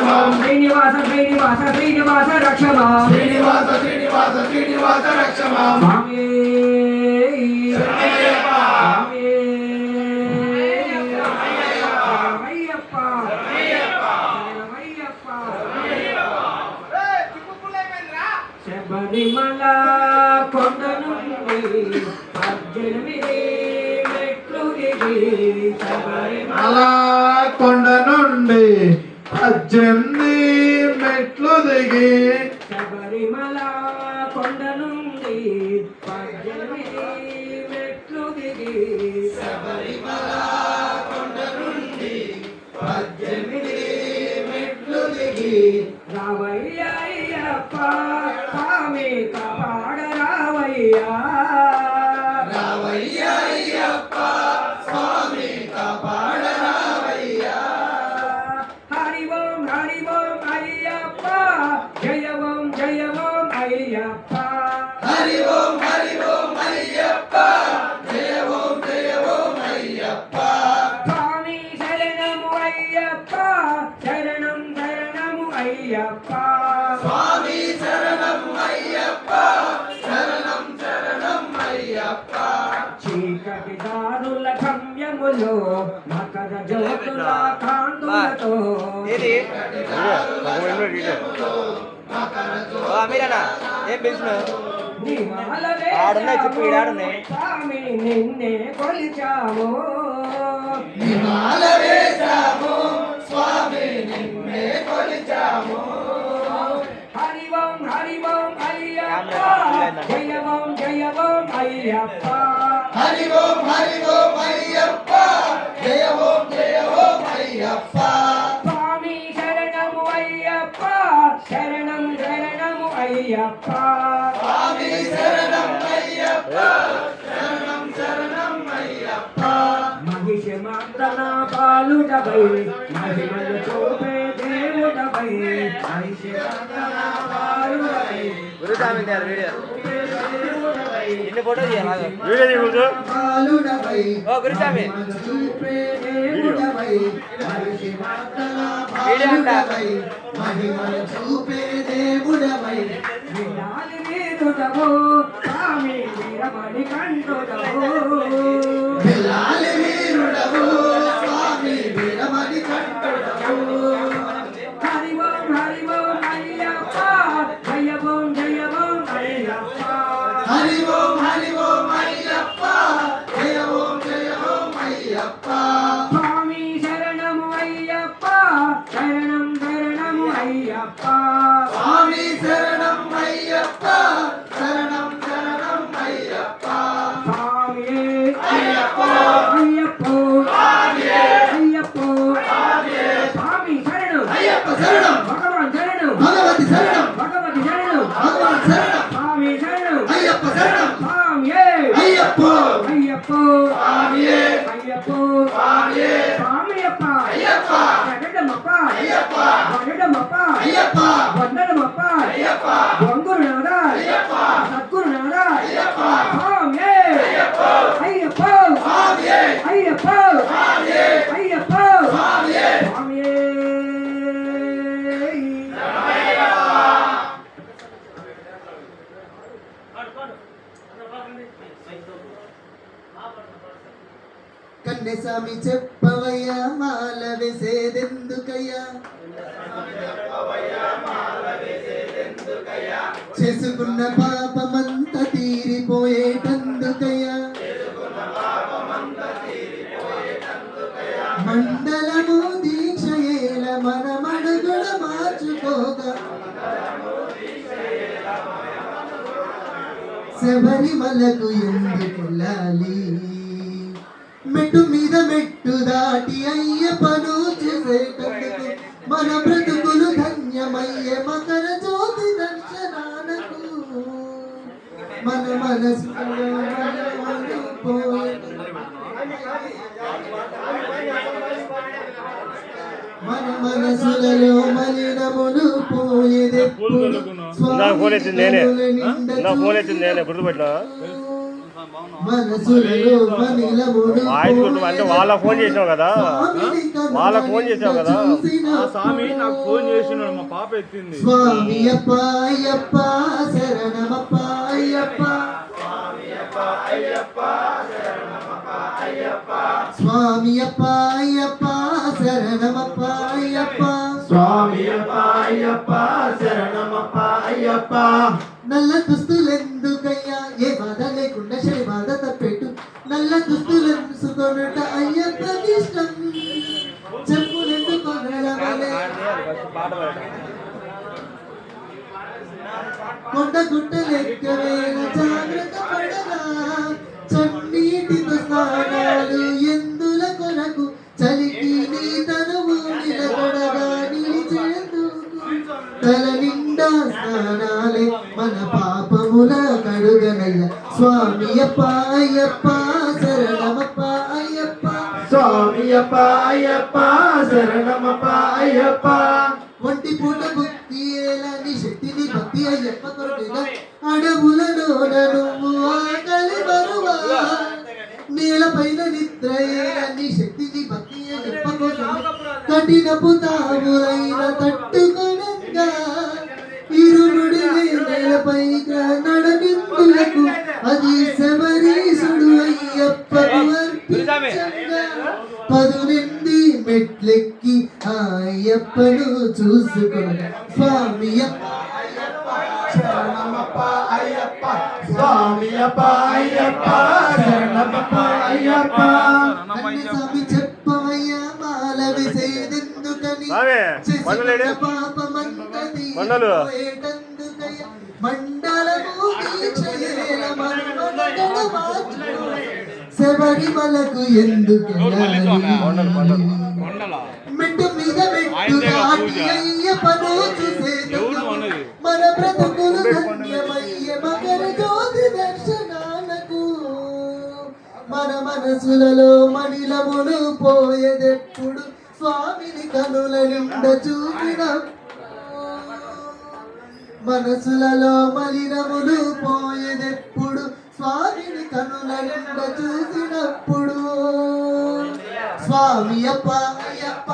రక్షమాం శ్రీనివాస శ్రీనివాస శ్రీనివాస రక్షమాం శ్రీనివాస శ్రీనివాస శ్రీనివాస రక్షమాం స్వామి శరణమయ్యప్ప శబరిమల కొండ నుండి 18 మెట్లు దిగి శబరిమల కొండ నుండి 18 మెట్లు దిగి శబరిమల కొండ నుండి 18 మెట్లు దిగి శబరిమల కొండ నుండి 18 మెట్లు దిగి రావయ్య అయ్యప్ప స్వామి కాపాడ రావయ్యా రావయ్య అయ్యప్ప స్వామి కాపాడ రావయ్యా హరి ఓం అయ్యప్ప జయ ఓం అయ్యప్ప హరి ఓం అయ్యప్ప జయ ఓం అయ్యప్ప స్వామి శరణము అయ్యప్ప శరణము అయ్యప్ప స్వామి శరణం అయ్యప్ప శరణం అయ్యప్ప చీకటి దారుల గమ్యములో మకర జ్యోతుల కాంతులతో మీరన్నా ఏం పిలిచిన నివాళలే ఆడున్నాయి చెప్పు ఈడాడున్నాయి స్వామి నిన్నే కొలిచాము నిమాల వేశాము స్వామి నిన్నే కొలిచాము హరి ఓం అయ్యప్ప జయ ఓం అయ్యప్ప హరి ఓం అయ్యప్ప జయ ఓం అయ్యప్ప స్వామి శరణము అయ్యప్ప శరణము అయ్యప్ప స్వామి శరణం అయ్యప్ప శరణం అయ్యప్ప మహిష మాతన బాలుడవై మహిమలు చూపే దేవుడవై మహిష మాతన బాలుడవై వీడియో ఎన్ని ఫోటో తీయాలి బాలుడవై ఓ గురుస్వామి చూపే దేవుడవై మహిషి మాతన వీడియో అంట బాలుడవై మహిమలు చూపే దేవుడవై వినాలి వీరుడవో స్వామి వీరమణి కంఠుడవో బిల్లాలి వీరుడవు స్వామి వీరమణి కంఠుడవు హరి ఓం అయ్యప్ప జయ ఓం అయ్యప్ప హరి ఓం అయ్యప్ప జయ ఓం అయ్యప్ప స్వామి శరణము అయ్యప్ప శరణము అయ్యప్ప స్వామి శరణం అయ్యప్ప శరణం అయ్యప్ప స్వామి అయ్యప్ప అయ్యప్ప అయ్యప్ప స్వామి శరణం అయ్యప్ప శరణం భగవాన్ శరణం భగవతి శరణం భగవతి శరణం భగవాన్ శరణం స్వామి శరణం అయ్యప్ప శరణం స్వామి అయ్యప్ప అయ్యప్ప స్వామియే అయ్యప్ప స్వామియే స్వామియప్ప అయ్యప్ప జగడమప్ప అయ్యప్ప వగడమప్ప అయ్యప్ప వందనమప్ప అయ్యప్ప వంగురునాథ అయ్యప్ప సద్గురునాథ అయ్యప్ప స్వామి అయ్యప్ప అయ్యప్ప స్వామియే అయ్యప్ప స్వామియే అయ్యప్ప స్వామియే స్వామి కన్నెస్వామి చెప్పవయ్యా మాల వేసేదెందుకయ్యా చేసుకున్న పాపమంత తీరిపోయేటందుకయ్యా మండలము దీక్షయేల మనమడుగుడ మార్చుకోగా శబరిమలకు ఎందుకెళ్ళాలి మెట్టు మీద మెట్టు దాటి అయ్యప్పను చూసేటందుకు మన బ్రతుకులు ధన్యమయ్యే మకర జ్యోతి దర్శనాలకు మన మనసులో మన మనసులలో మలినములు పోయేదెప్పుడు మనసులలో మలినములు అంటే వాళ్ళ ఫోన్ చేసావు కదా వాళ్ళ ఫోన్ చేసావు కదా స్వామి నా నాకు ఫోన్ చేసినాడు మా పాప ఎత్తింది స్వామి అప్ప అయ్యప్ప శరణమప్ప అయ్యప్ప స్వామి అప్ప అయ్యప్ప శరణమప్ప అయ్యప్ప స్వామి అప్ప శరణమప్ప అయ్యప్ప నల్ల దుస్తులెందుకయ్యా ఏ బాధ లేకుండా శని బాధ తప్పెట్టు నల్ల దుస్తులెందుకొనట అయ్యప్పకి ఇష్టం చెప్పులెందుకు నడవలే కొండ గుట్ట లెక్కవేళ జాగ్రత్త పడగా చన్నీటితో స్నానాలు ఎందుల కొరకు చలికి నీ తనువు నిలబడగా నిలిచేందుకు తల నిండా స్నానాలే మన పాపముల కడుగనయ్య స్వామి అప్ప అయ్యప్ప శరణమప్ప అయ్యప్ప స్వామి అప్ప అయ్యప్ప శరణమప్ప అయ్యప్ప ఒంటి పూట భక్తి ఏలాని శక్తిని భక్తి అయ్యప్ప కొరటిగా అడవులలో నువ్వు ఆకలి బరువా నేలపైన నిద్ర ఏలాని శక్తిని భక్తి అయ్యప్ప కోసం కఠినపు తాములైన తట్టుకొనంగా ఇరుముడి నేలపై నడనిందులకు అది శబరీసుడు అయ్యప్పకు అర్పించంగా 18 మెట్లెక్కి అయ్యప్పను చూసుకొని స్వామి శరణమప్ప అయ్యప్ప స్వామి అప్ప అయ్యప్ప శరణమప్ప అయ్యప్ప స్వామి చెప్పవయ్యా మాల విసేదెందుకని పాపమంతది మండలము దీక్షయేల శబరిమలకు ఎందుకెళ్ళాలి మెట్టు మీద మెట్టు దాటి అయ్యప్పను చూసేందుకు మన బ్రతుకులు ధన్యమయ్యే మకర జ్యోతి దర్శనాలకు మన మనసులలో మణిలములు పోయేదెప్పుడు స్వామిని కనుల నిండ చూసినప్పుడు మనసులలో మలినములు పోయేదెప్పుడు స్వామిని కనుల నిండ చూసినప్పుడు స్వామి అప్ప అయ్యప్ప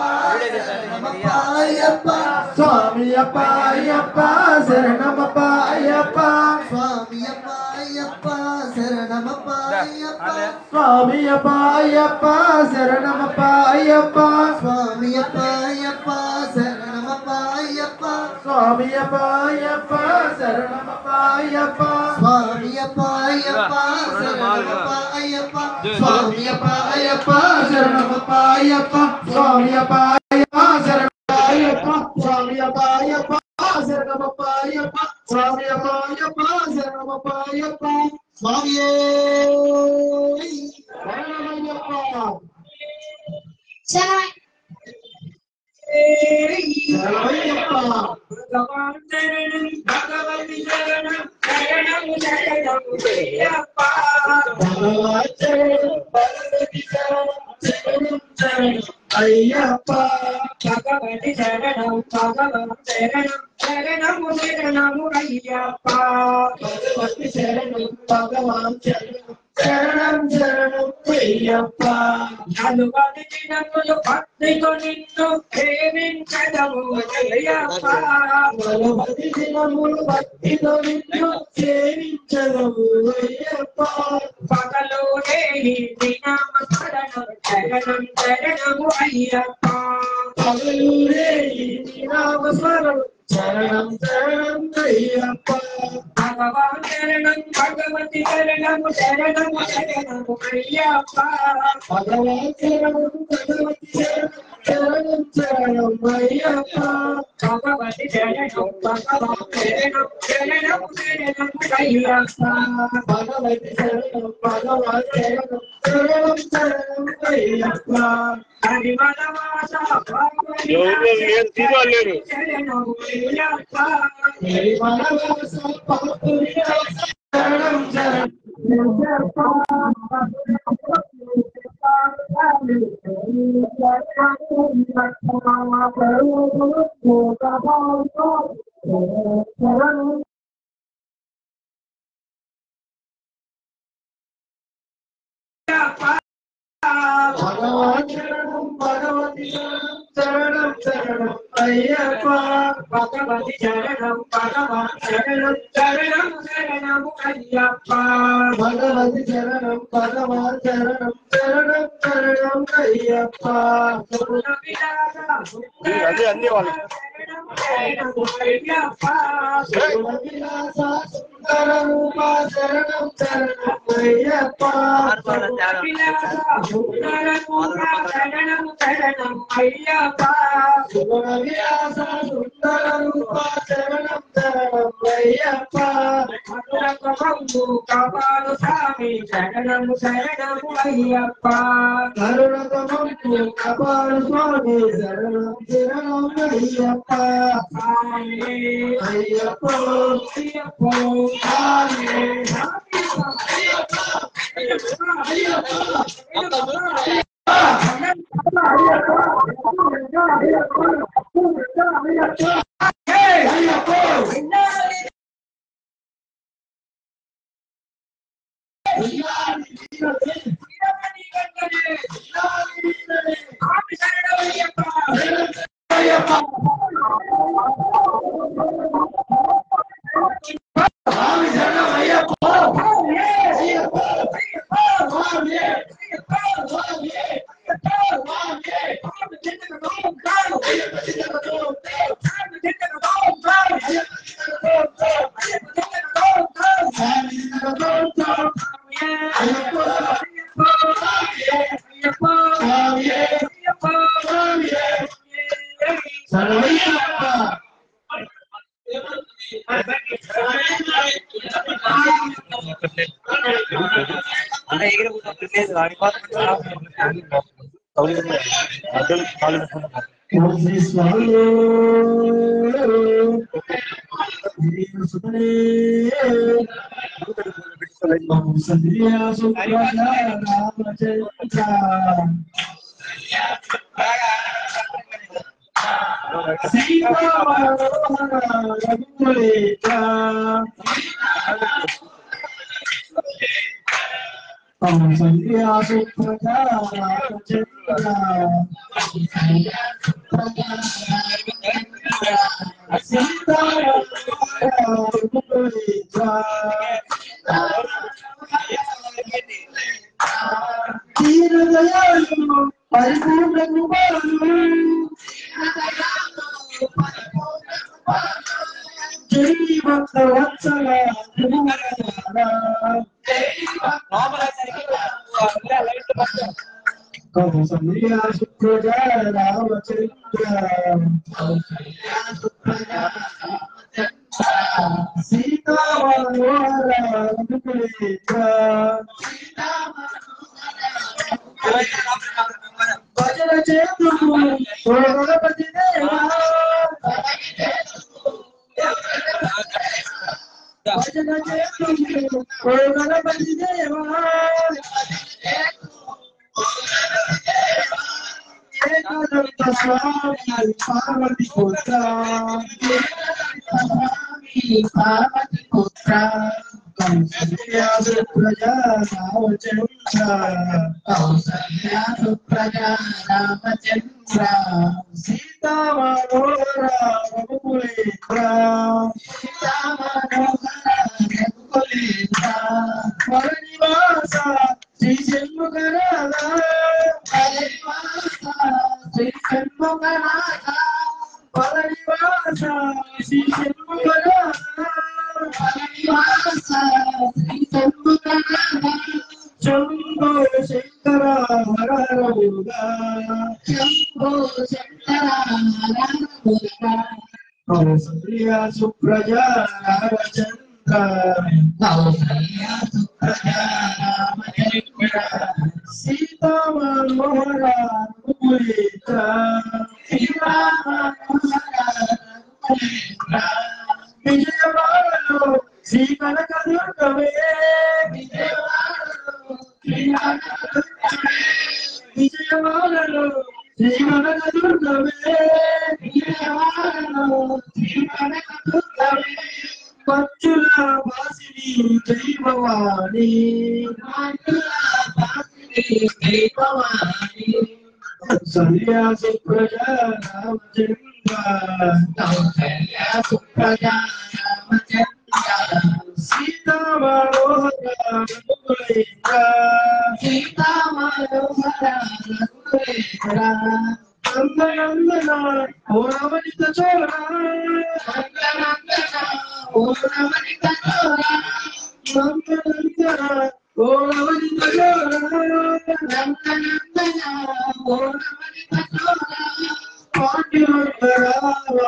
శరణమప్ప అయ్యప్ప స్వామి అప్ప అయ్యప్ప శరణమప్ప అయ్యప్ప స్వామి అప్ప అయ్యప్ప శరణమప్ప అయ్యప్ప స్వామి అప్ప అయ్యప్ప శరణమప్ప అయ్యప్ప స్వామి అప్ప అయ్యప్ప శరణమప్ప అయ్యప్ప స్వామి అప్ప అయ్యప్ప శరణమప్ప అయ్యప్ప స్వామి అప్ప అయ్యప్ప శరణమప్ప అయ్యప్ప స్వామి అప్ప అయ్యప్ప శరణమప్ప అయ్యప్ప స్వామి అప్ప అయ్యప్ప శరణమప్ప అయ్యప్ప స్వామి అప్ప అయ్యప్ప శరణమప్ప అయ్యప్ప స్వామి అప్ప అయ్యప్ప శరణమప్ప అయ్యప్ప స్వామియే శరణమయ్యప్ప శరణమయ్యప్ప భగవాన్ శరణం భగవతి శరణం శరణం శరణం అయ్యప్ప భగవాన్ శరణం భగవతి శరణం శరణం శరణం అయ్యప్ప భగవతి శరణం భగవాన్ శరణం శరణము శరణము అయ్యప్ప భగవతి శరణం భగవాన్ శరణం శరణం శరణం అయ్యప్ప నలువది దినములు భక్తితో నిన్ను ప్రేమించదము అయ్యప్ప నలువది దినములు భక్తితో నిన్ను ప్రేమించదము అయ్యప్ప పగలు రేయి దినమ శరణం శరణం శరణము అయ్యప్ప పగలు రేయి దినమ శరణం శరణం శరణం అయ్యప్ప భగవాన్ శరణం భగవతి శరణము శరణము శరణము అయ్యప్ప భగవాన్ శరణం భగవతి శరణం శరణం శరణం అయ్యప్ప భగవతి శరణం భగవాన్ శరణం శరణము శరణము అయ్యప్ప భగవతి శరణం భగవాన్ శరణం శరణం శరణం అయ్యప్ప హరివనవాస శరణం అయ్యప్ప హరివనవాస శరణం శరణం భగవాన్ శరణం భగవతి శరణం శరణం శరణం అయ్యప్ప భగవతి శరణం భగవాన్ శరణం శరణం శరణం అయ్యప్ప భగవతి శరణం భగవాన్ శరణం శరణం శరణం అయ్యప్ప అదే అన్ని వాళ్ళు సుందర రూప శరణం శరణం అయ్యప్ప శరణం శరణం అయ్యప్ప శివవిలాస సుందర రూప శరణం శరణం అయ్యప్ప కరుణకబంధు కపాలు స్వామి శరణం శరణం అయ్యప్ప కరుణకబంధు కపాలు స్వామి శరణం శరణం అయ్యప్ప అయ్యప్ప అయ్యప్ప పార్వతి పుత్ర కౌసల్యా సుప్రజా రామచంద్ర సీతా మనోహర రఘుకులేంద్ర వరనివాస శ్రీ షణ్ముఖనాథ శ్రీ షణ్ముఖనాథ వరనివాస శ్రీ షణ్ముఖనాథ శంభో శంకర హర రఘుగా కౌసల్యా సుప్రజా రామచంద్ర సీతా మనోహర రఘుకులేంద్ర విజయవాడలో శ్రీ కనకదుర్గమే విజయవాడలో శ్రీ కనకదుర్గమే పంచుల వాసిని జై భవాని కౌసల్య సుప్రజ రామచంద్ర కౌసల్య సుప్రజ రామచంద్ర సీతా మనోహర రఘుకులేంద్ర సీతా మనోహర రఘుకులేంద్ర నందనందన ఓ రమణిత చోర నందనందన ఓ రమణిత చోర నందనందన ఓ రమణిత చోర నందనందన ఓ రమణిత చోర పాండ్యురంగ రావణ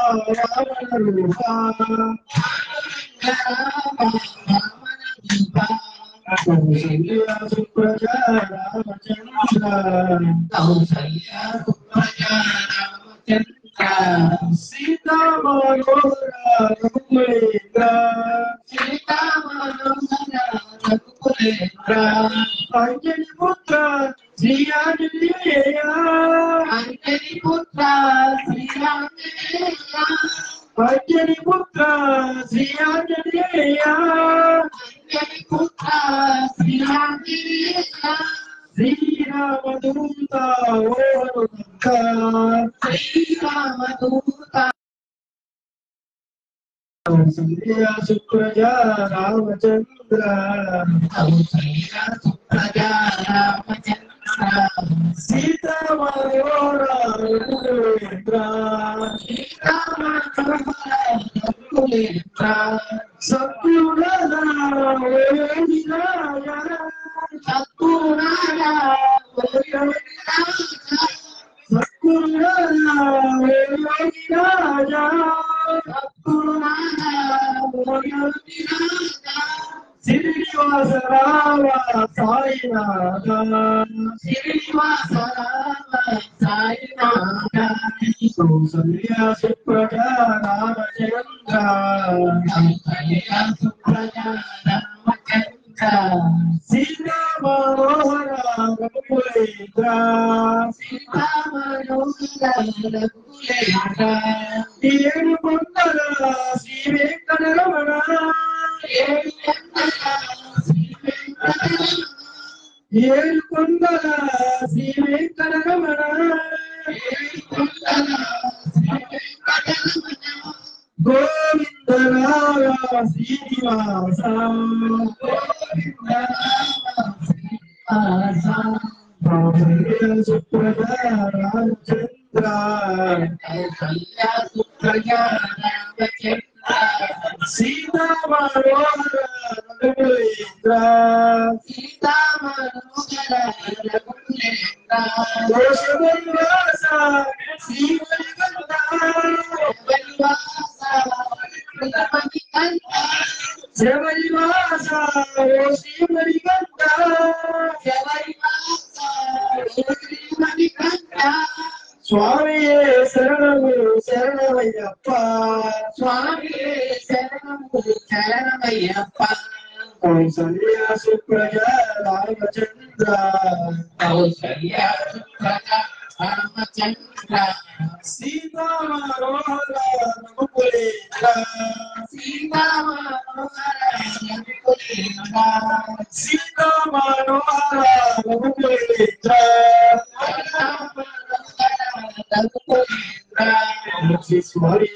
రూప కౌసల్య సుప్రజ రామచంద్ర కౌసల్య సుప్రజ రామచంద్ర సీతా మనోహర రఘుకులేంద్ర సీతా మనోహర రఘుకులేంద్ర అంజని పుత్ర శ్రీ ఆంజనేయ అంజని పుత్ర శ్రీ ఆంజనేయ అంజని పుత్ర శ్రీ ఆంజనేయ అంజని పుత్ర శ్రీ ఆంజనేయ శ్రీరామదూత ఓ హనుమంత శ్రీరామదూత కౌసల్య సుప్రజ రామచంద్ర కౌసల్య సుప్రజ రామచంద్ర సీతా మనోహర రఘుకులేంద్ర సీతా మనోహర రఘుకులేంద్ర సత్యురాజ వేదిరాజ సత్యురాజ వేదిరాజ సత్యురాజ వేదిరాజ శ్రీనివాస రామ సాయినాథ శ్రీనివాస రామ సాయినాథ కౌసల్య సుప్రజ రామచంద్ర కౌసల్య సుప్రజ రామచంద్ర సీతా మనోహర రఘుకులేంద్ర సీతా మనోహర రఘుకులేంద్ర ఏడు కొండల శ్రీ వెంకటరమణ ఏడు కొండల శ్రీ వెంకటరమణ గోవింద రామ శ్రీనివాస కౌసల్య సుప్రజ రామచంద్ర కౌసల్య సుప్రజ రామచంద్ర సీతా మనోహర రఘుకులేంద్ర సీతా మనోహర రఘుకులేంద్ర దోషవనివాస శ్రీమణికంఠ శబరివాస ఓ శ్రీమణికంఠ శబరివాస ఓ శ్రీమణికంఠ స్వామియే శరణము శరణమయ్యప్ప స్వామియే శరణము శరణమయ్యప్ప కౌసల్య సుప్రజ రామచంద్ర కౌసల్య సుప్రజ రామచంద్ర సీతా మనోహర రఘుకులేంద్ర సీతా మనోహర రఘుకులేంద్ర సీతా మనోహర రఘుకులేంద్ర స్మరి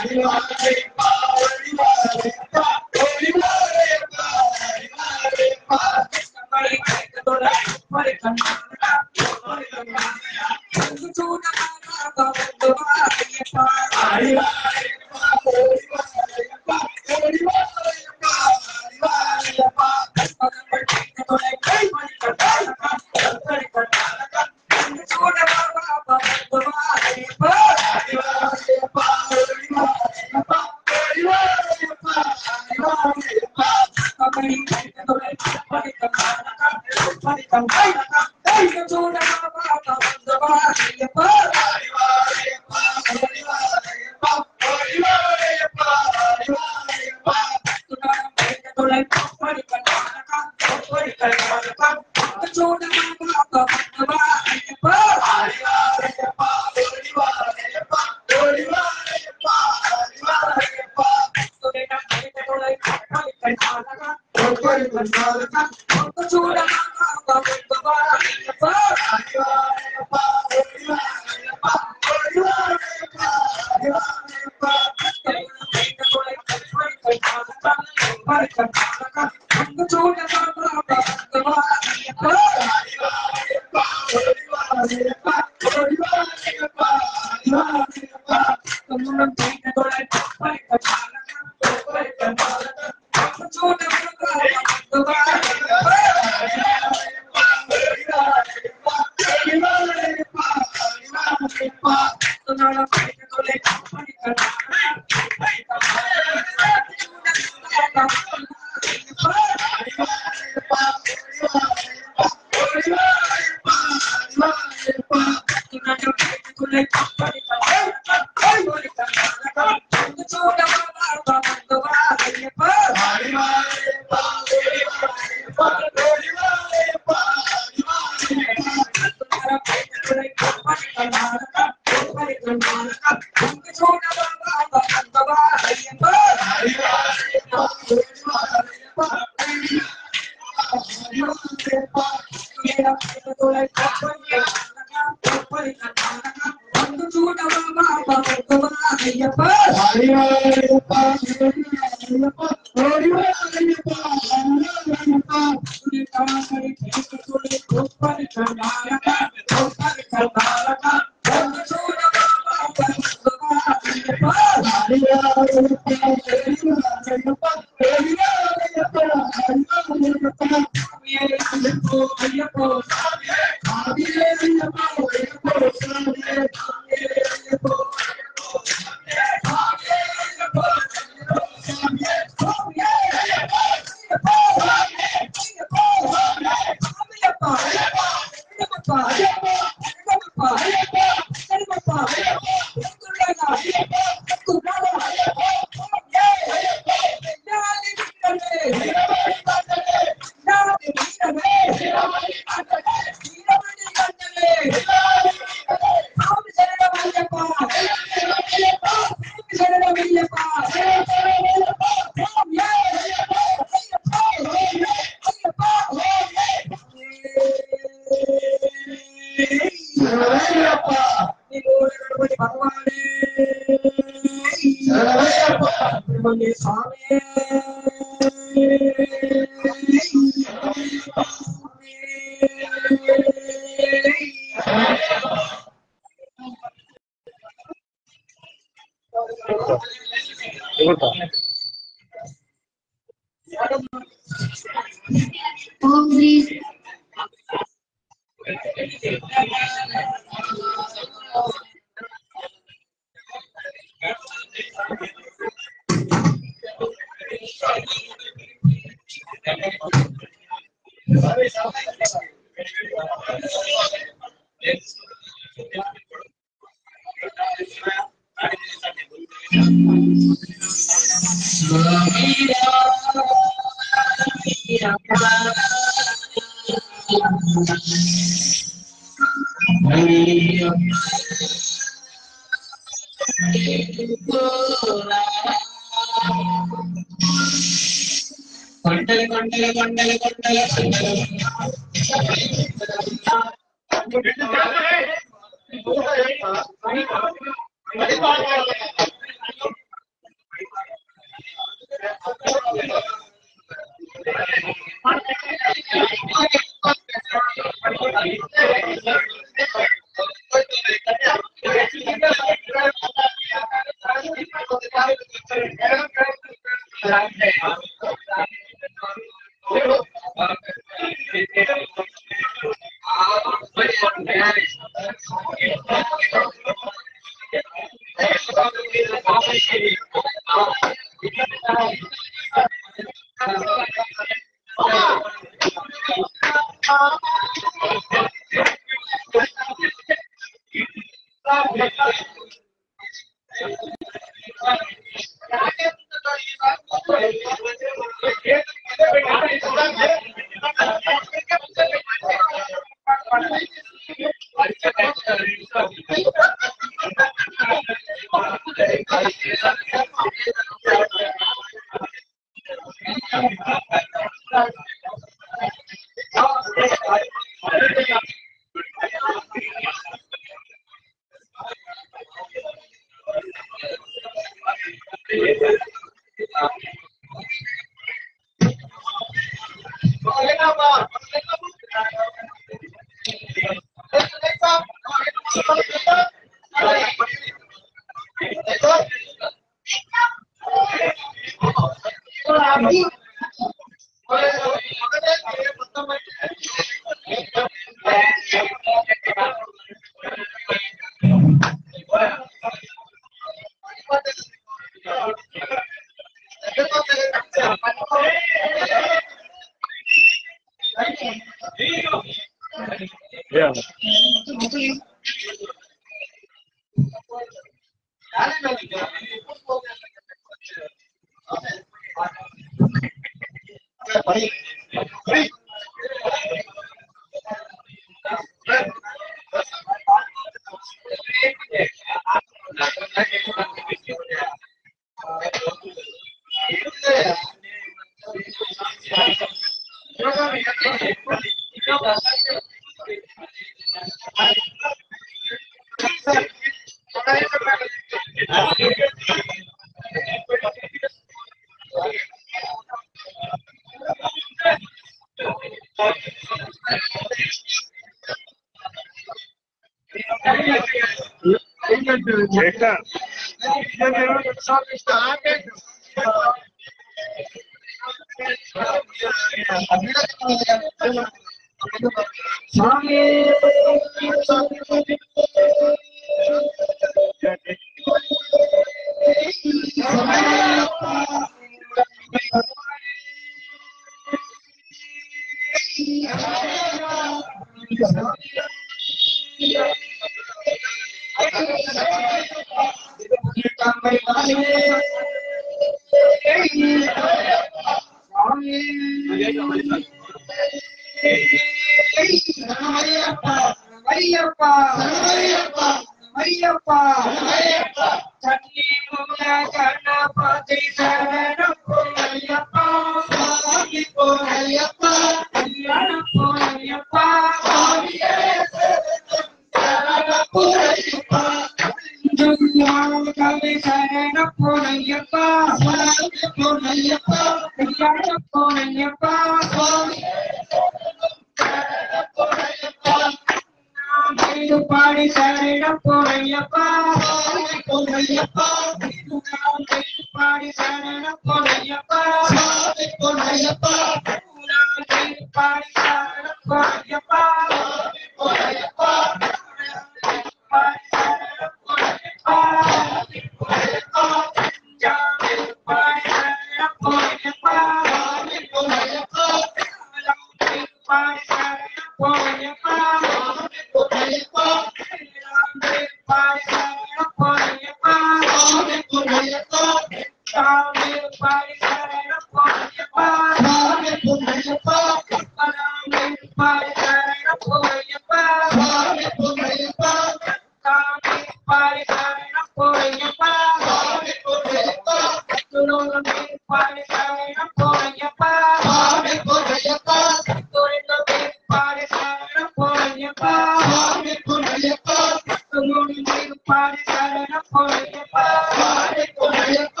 పాడి శరణ పోయప్ప స్వామి పోయప్ప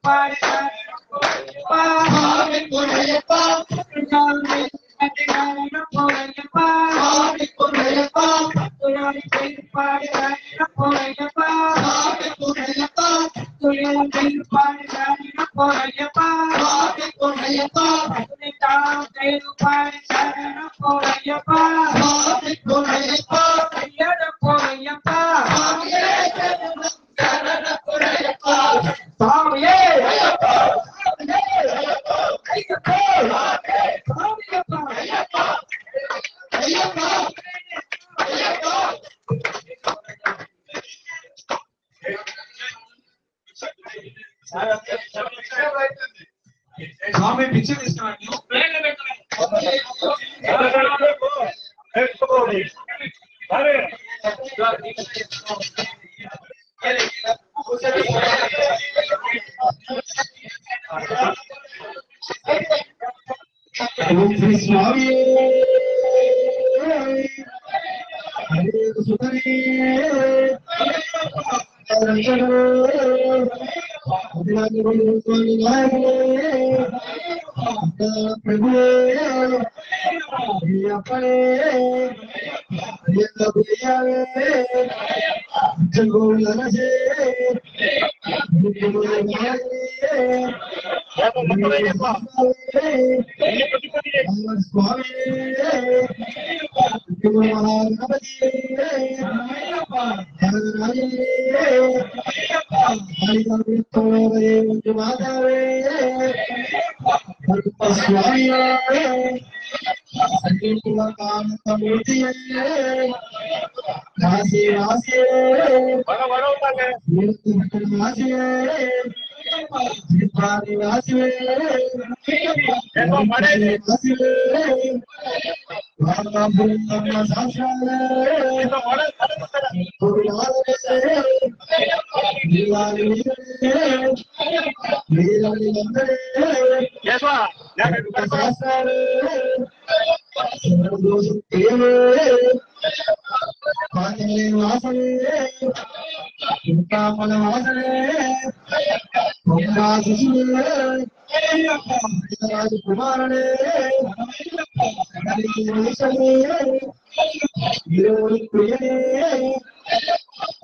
పాడి శరణ పోయప్ప స్వామి పోయప్ప శరణ పోయప్ప స్వామి పోయప్ప పాడి శరణ పోయప్ప స్వామి పోయప్ప పాడి శరణ పోయప్ప స్వామి పోయప్ప పాడి శరణ పోయప్ప స్వామి పోయప్ప శరణ పోయప్ప శరణ పోయప్ప స్వామి అయ్యప్ప అయ్యప్ప అయ్యప్ప స్వామి పిచ్చ తీసుకున్నాడు స్వామి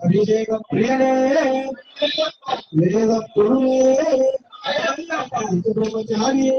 అభిషేక ప్రియనే వేద పురుషే బ్రహ్మచారియే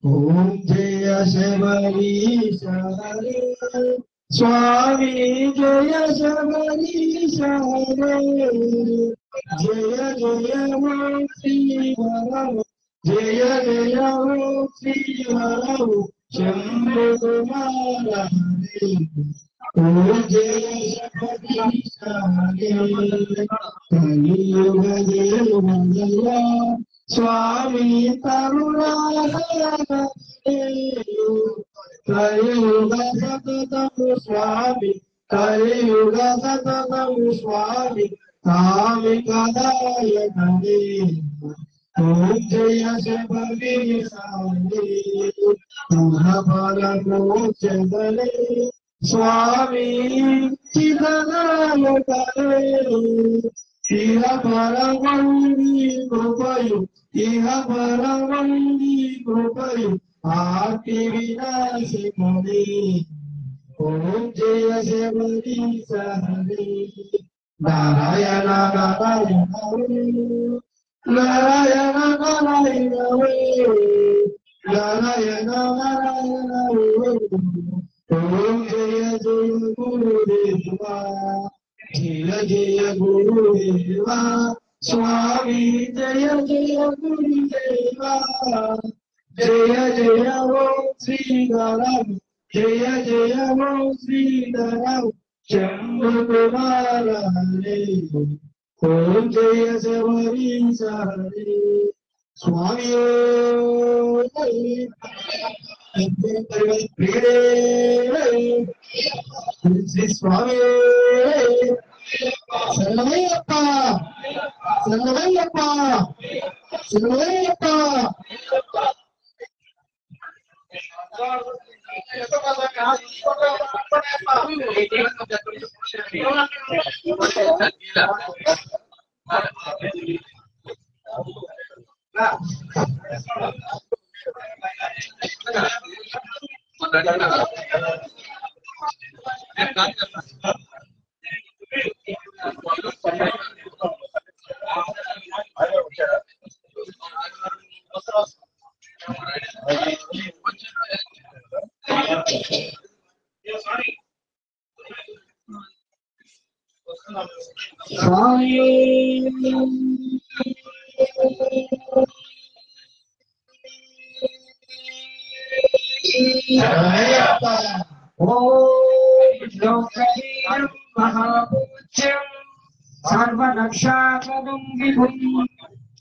Om Jaya Shivari Shari స్వామి జయ శబరీశ హరే జయ జయ హో శ్రీహరవు జయ జయ హో శ్రీహరవు శంభు కుమార హరే ఓ జయ శబరీశ హరే కలియుగ జయ స్వామి తరుణాలయ కలియుగ సతతము స్వామి కలియుగ సతతము స్వామి కామి కదాయ కదే ఓం జయ శబరీశ హరే స్వామి చిదనాయ కదే ఇహ పరమంది కృపయు ఇహ పరమంది కృపయు ఆర్తి వినాశిమణి ఓం జయ శబరీశ హరే నారాయణ నారాయణ నారాయణ నారాయణ నారాయణ నారాయణ ఓం జయ జయ గురుదేవా జయ జయ గురుదేవా స్వామి జయ జయ గురుదేవా జయ జయ ఓ శ్రీధరం జయ జయ ఓ శ్రీధరం శంభు కుమార హరే ఓం జయ శబరీశ హరే స్వామి శ్రీ స్వామి శరణమయ్యప్ప శరణమయ్యప్ప శరణమయ్యప్ప महापूज्यं सर्वरक्षाकरं विभुं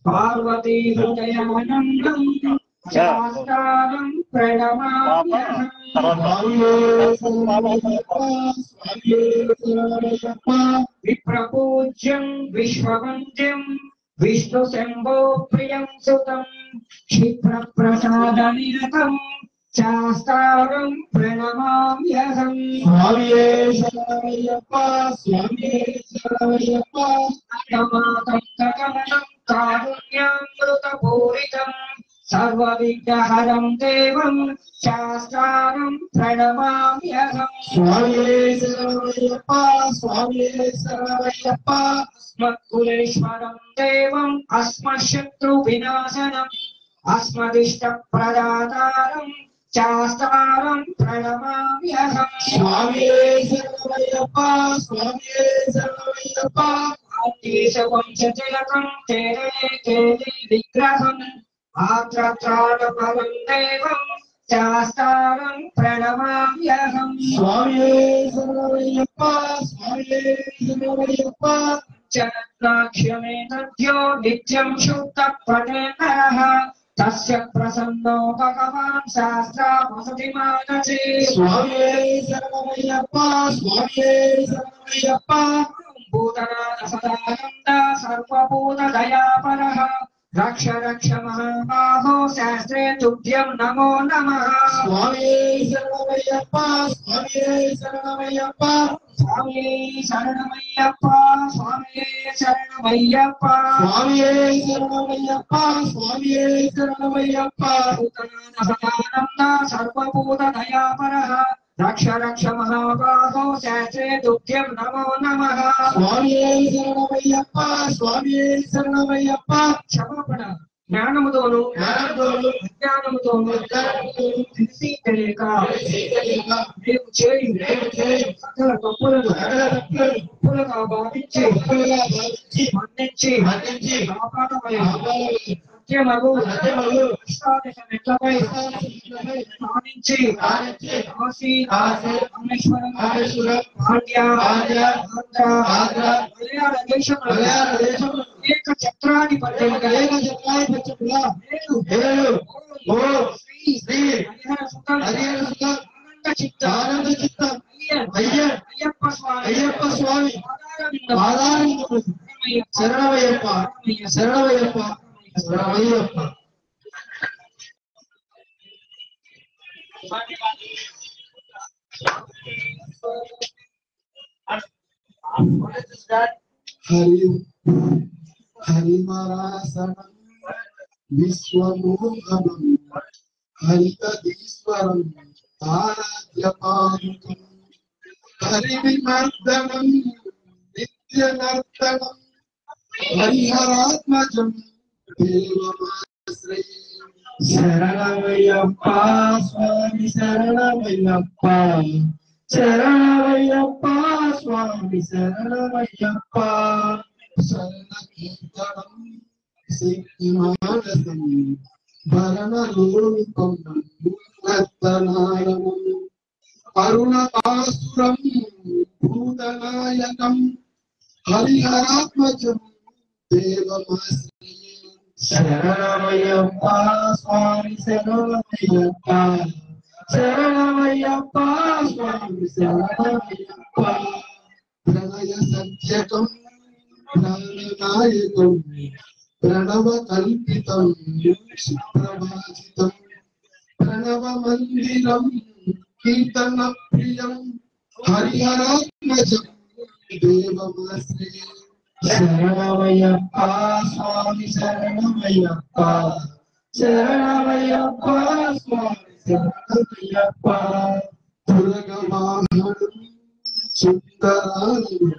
पार्वती हृदयानन्दं शास्त्रं प्रणमाम्यहम् विप्रपूज्यं विश्ववन्द्यं विष्णुशम्भो प्रियं सुतं क्षिप्रप्रसादनिरतं शास्त्रं प्रणमाम्यहम् स्वामिये शरणमయ్యప్ప स्वामिये शरणमయ్యప్ప नमातं कमलं कारुण्यामृतपूरितं सर्वविघ्नहरं देवं शास्त्रं प्रणमाम्यहम् स्वामिये शरणमయ్యప్ప स्वामिये शरणमయ్యప్ప अस्मत्कुलेश्वरं देवम् अस्मत्शत्रुविनाशनम् अस्मदिष्टप्रदातारं शास्त्रं प्रणमाम्यहम् स्वामिये शरणमయ్యప్ప स्वामिये शरणमయ్యప్ప आदेशवंशतिलकं तेरे केलि विग्रहम् आत्रत्राणफलं देवं शास्त्रं प्रणमाम्यहम् स्वामिये शरणमయ్యప్ప स्वामिये शरणमయ్యప్ప चरत्नाख्यमे तद्यो नित्यं शुद्धपठेतरः तस्य प्रसन्नो भगवान् शास्त्रमसति मानसे स्वामिये शरणमయ్యప్ప स्वामिये शरणमయ్యప్ప भूतनाथ सदानन्द सर्वभूतदयापरः रक्ष रक्ष महाबाहो शास्त्रे तुभ्यं नमो नमः स्वामिये शरणमయ్యప్ప स्वामिये शरणमయ్యప్ప स्वामिये शरणमయ్యప్ప स्वामिये शरणमయ్యప్ప स्वामिये शरणमయ్యప్ప स्वामिये शरणमయ్యప్ప भूतनाथ सदानन्द सर्वभूतदयापरः रक्ष रक्ष महाबाहो शास्त्रे तुभ्यं नमो नमः स्वामिये शरणमయ్యప్ప स्वामिये शरणमయ్యప్ప क्षमापण జ్ఞానముతోను అజ్ఞానముతోను తెలిసి తెలియక మేము చేయు సకల తప్పులుగా భావించి మన్నించి కాపాడమయ్యా. సత్యమగు అష్టాదశ మెట్లపై స్థానించి కాశీ రామేశ్వరం పాండ్య ఆంధ్ర మలయాళ దేశంలో అనేక చక్రాధిపత్యులుగా అయ్యప్ప స్వామి శరణమయ్యప్ప శరణమయ్యప్ప శరణమయ్యప్ప. హరిమరాసనం విశ్వమోహనం హరితదీశ్వరం ఆరాధ్యపాదుకం హరివిమర్దనం నిత్యనర్తనం హరిహరాత్మజం దేవమాశ్రయే. శరణమయ్యప్ప స్వామి శరణమయ్యప్ప శరణమయ్యప్ప స్వామి శరణమయ్యప్ప. శరణ కీర్తనం శక్తి మానసం భరణలోకం నర్తనాయనం అరుణాసురం భూతనాయకం హరిహరాత్మజం దేవమాశ్రయే. శరణమయ్యప్ప స్వామి శరణమయ్యప్ప శరణమయ్యప్ప స్వామి శరణమయ్యప్ప. ప్రణయ సత్యకం ప్రాణనాయకం ప్రణవ కల్పితం సుప్రభాజితం ప్రణవ మందిరం కీర్తన ప్రియం హరిహరాత్మజం దేవమాశ్రయే. శరణమయ్యప్ప స్వామి శరణమయ్యప్ప శరణమయ్యప్ప స్వామి శరణమయ్యప్ప. పురగవాహనం సుందరాలయం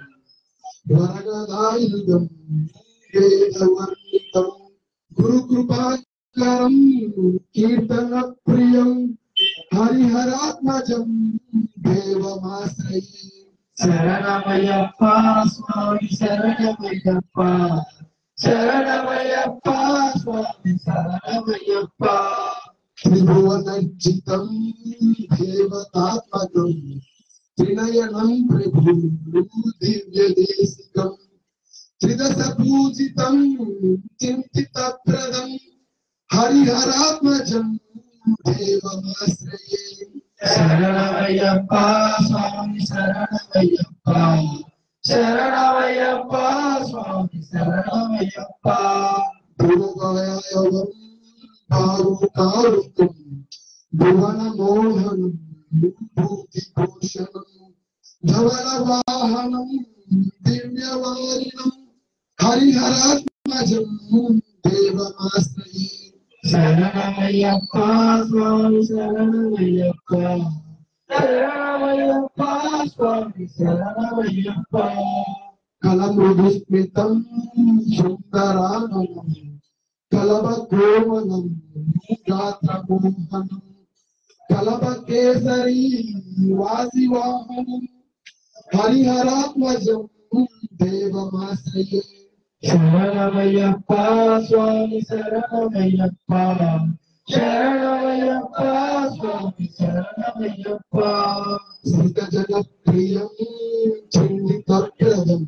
వరగదాయుధం వేదవర్ణితం గురుకృపాకరం కీర్తన ప్రియం హరిహరాత్మజం దేవమాశ్రయే. శరణమయ్యప్ప స్వామి శరణమయ్యప్ప శరణమయ్యప్ప స్వామి శరణమయ్యప్ప. త్రిభువనర్జితం దేవతాత్మకం త్రినయనం ప్రభు దివ్యదేశికం త్రిదశ పూజితం చింతితప్రదం హరిహరాత్మజం దేవమాశ్రయే. శరణమయ్యప్ప స్వామి శరణమయ్యప్ప శరణమయ్యప్ప స్వామి శరణమయ్యప్ప. భువనయాయవం భారుకారుకం భువన మోహనం భూతి భూషణం ధవల వాహనం దివ్యవారిణం హరిహరాత్మజం దేవమాశ్రయే. శరణమయ్యప్ప స్వామి శరణమయ్యప్ప శరణమయ్యప్ప స్వామి శరణమయ్యప్ప. కలమృదుస్మితం సుందరాననం కలవ కోమలం గాత్రమోహనం కలవ కేసరీ వాసివాహనం హరిహరాత్మజం దేవమాశ్రయే. శరణమయ్యప్ప స్వామి శరణమయ్యప్ప శరణమయ్యప్ప స్వామి శరణమయ్యప్ప. శ్రీత జగత్ప్రియం చిందితప్రదం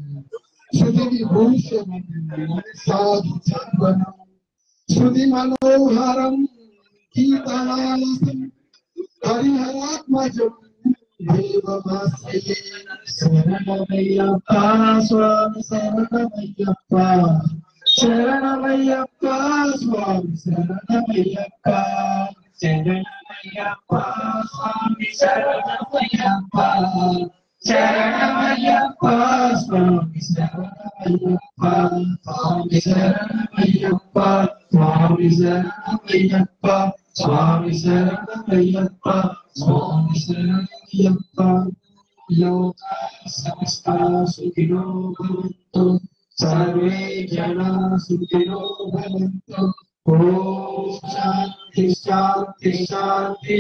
శృతి విభూషణం సాధు చందనం శృతి మనోహరం గీతనాలసం హరిహరాత్మజం దేవమాశ్రయే. శరణమయ్యప్ప స్వామి శరణమయ్యప్ప శరణమయ్యప్ప స్వామి శరణమయ్యప్ప. శరణమయ్యప్ప స్వామి శరణమయ్యప్ప శరణమయ్యప్ప స్వామి శరణమయ్యప్ప. స్వామి శరణమయ్యప్ప స్వామి శరణమయ్యప్ప స్వామి శరణమయ్యప్ప స్వామి శరణమయ్యప్ప. లోకా సమస్తా సుఖినో భవంతు సర్వే జనా సుఖినో భవంతు ఓం శాంతి శాంతి శాంతి.